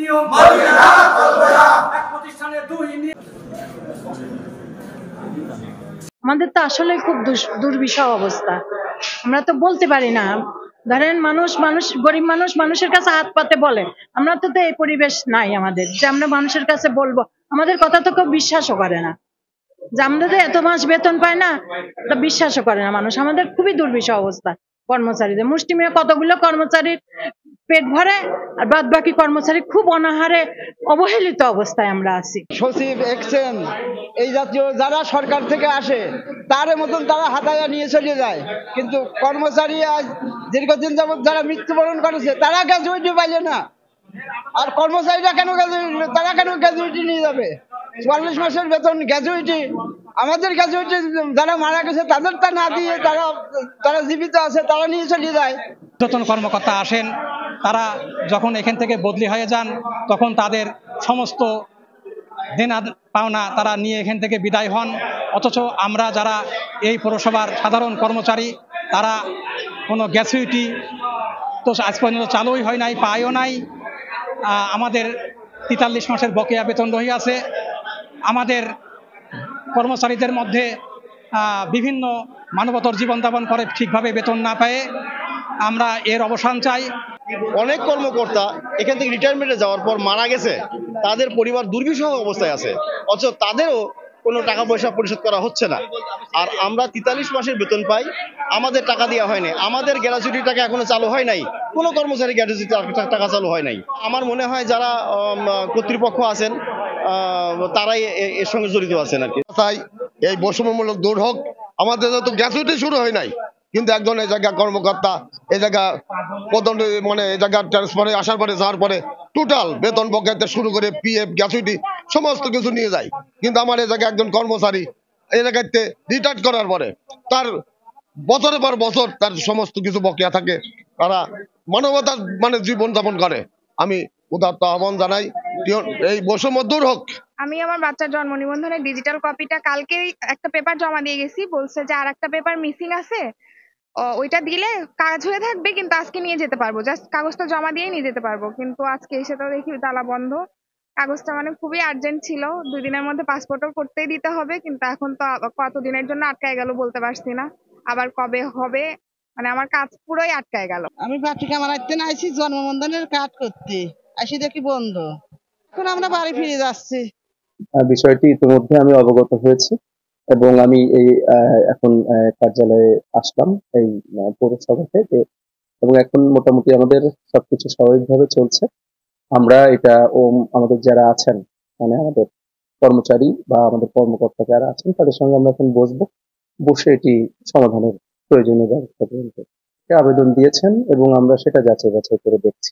নিয়ম এক প্রতিষ্ঠানে দুই নিয়ম। আমাদের তো আসলে খুব দুর্বিষহ অবস্থা, আমরা তো বলতে পারি না। ধরেন মানুষ গরিব মানুষের কাছে হাত পাতে বলে, আমরা তো এই পরিবেশ নাই আমাদের যে আমরা মানুষের কাছে বলবো। আমাদের কথা তো কেউ বিশ্বাসও করে না যে আমরা তো এত মাস বেতন পাই না, তা বিশ্বাসও করে না মানুষ। আমাদের খুবই দুর্বিষহ অবস্থা কর্মচারীদের। মুষ্টিমেয় কতগুলো কর্মচারীর পেট ভরে, আর বাদ বাকি কর্মচারী খুব অনাহারে অবহেলিত অবস্থায় আমরা আছি। সচিব এক্সচেঞ্জ এই জাতীয় যারা সরকার থেকে আসে তার মতন তারা হাতায়া নিয়ে চলে যায়, কিন্তু কর্মচারী আজ দীর্ঘদিন যাবত যারা মৃত্যুবরণ করেছে তারা গ্র্যাজুইটি পাইলে না। আর কর্মচারীরা কেন তারা কেন গ্র্যাজুইটি নিয়ে যাবে? 44 মাসের বেতন গ্র্যাজুইটি, আমাদের গ্র্যাজুইটি যারা মারা গেছে তাদের তা না দিয়ে তারা জীবিত আছে তারা নিয়ে চলে যায়। নতুন কর্মকর্তা আসেন, তারা যখন এখান থেকে বদলি হয়ে যান তখন তাদের সমস্ত দেনা পাওনা তারা নিয়ে এখান থেকে বিদায় হন। অথচ আমরা যারা এই পৌরসভার সাধারণ কর্মচারী তারা কোনো গ্র্যাচুইটি তো আজ পর্যন্ত চালুই হয় নাই, পায়ও নাই। আমাদের 43 মাসের বকেয়া বেতন রয়ে আছে। আমাদের কর্মচারীদের মধ্যে বিভিন্ন মানবতর জীবনযাপন করে ঠিকভাবে বেতন না পেয়ে আমরা এর অবসান চাই। অনেক কর্মকর্তা এখান থেকে রিটায়ারমেন্টে যাওয়ার পর মারা গেছে, তাদের পরিবার দুর্বিষহ অবস্থায় আছে, অথচ তাদেরও কোনো টাকা পয়সা পরিশোধ করা হচ্ছে না। আর আমরা 43 মাসের বেতন পাই, আমাদের টাকা দেওয়া হয় নাই, আমাদের গ্র্যাচুইটি টাকা এখনো চালু হয় নাই, কোনো কর্মচারী গ্র্যাচুইটি টাকা চালু হয় নাই। আমার মনে হয় যারা কর্তৃপক্ষ আছেন তারাই এর সঙ্গে জড়িত আছেন আর কি। তাই এই বৈষম্যমূলক দূর হোক। আমাদের তো গ্র্যাচুইটি শুরু হয় নাই, কিন্তু একজন এই জায়গা কর্মকর্তা এই জায়গা পদোন্নতি এই জায়গা ট্রান্সফারে আসার পরে যাওয়ার পরে টোটাল বেতন বকেয়াতে শুরু করে পিএফ গ্র্যাচুইটি সমস্ত কিছু নিয়ে যায়। কিন্তু আমার এই জায়গায় একজন কর্মচারী এই জায়গাতে রিটায়ার করার পরে তার বছরের পর বছর তার সমস্ত কিছু বকেয়া থাকে, তারা মানবতার জীবন যাপন করে। আমি উদাত্ত আহ্বান জানাই এই বৈষম্য দূর হোক। আমি আমার বাচ্চার জন্ম নিবন্ধনের ডিজিটাল কপিটা কালকে একটা পেপার জমা দিয়ে গেছি, বলছে যে আর একটা পেপার মিসিং আছে, ওইটা দিলে কাজ হয়ে থাকবে, কিন্তু আজকে নিয়ে যেতে পারবো, জাস্ট কাগজটা জমা দিয়ে নিয়ে যেতে পারবো। কিন্তু আজকে এসে তো দেখি তালা বন্ধ। কাগজটা খুবই আর্জেন্ট ছিল, 2 দিনের মধ্যে পাসপোর্টও করতেই দিতে হবে, কিন্তু এখন তো কতদিনের জন্য আটকায় গেল বলতে পারছি না, আবার কবে হবে, আমার কাজ পুরোই আটকায় গেল। আমি পাত্রিকা মারাইতে না আইছি জন্মবন্ধনের কাজ করতে, আসি দেখি বন্ধ। এখন আমরা বাড়ি ফিরে যাচ্ছি। বিষয়টি ইতিমধ্যে আমি অবগত হয়েছি এবং আমি এই এখন কার্যালয়ে আসলাম এই পৌরসভা থেকে, এবং এখন মোটামুটি আমাদের সবকিছু স্বাভাবিকভাবে চলছে। আমরা এটা আমাদের যারা আছেন আমাদের কর্মচারী বা আমাদের কর্মকর্তা যারা আছেন তাদের সঙ্গে আমরা এখন বসে এটি সমাধানের প্রয়োজনীয় ব্যবস্থা গ্রহণ করতে আবেদন দিয়েছেন এবং আমরা সেটা যাচাই বাছাই করে দেখছি।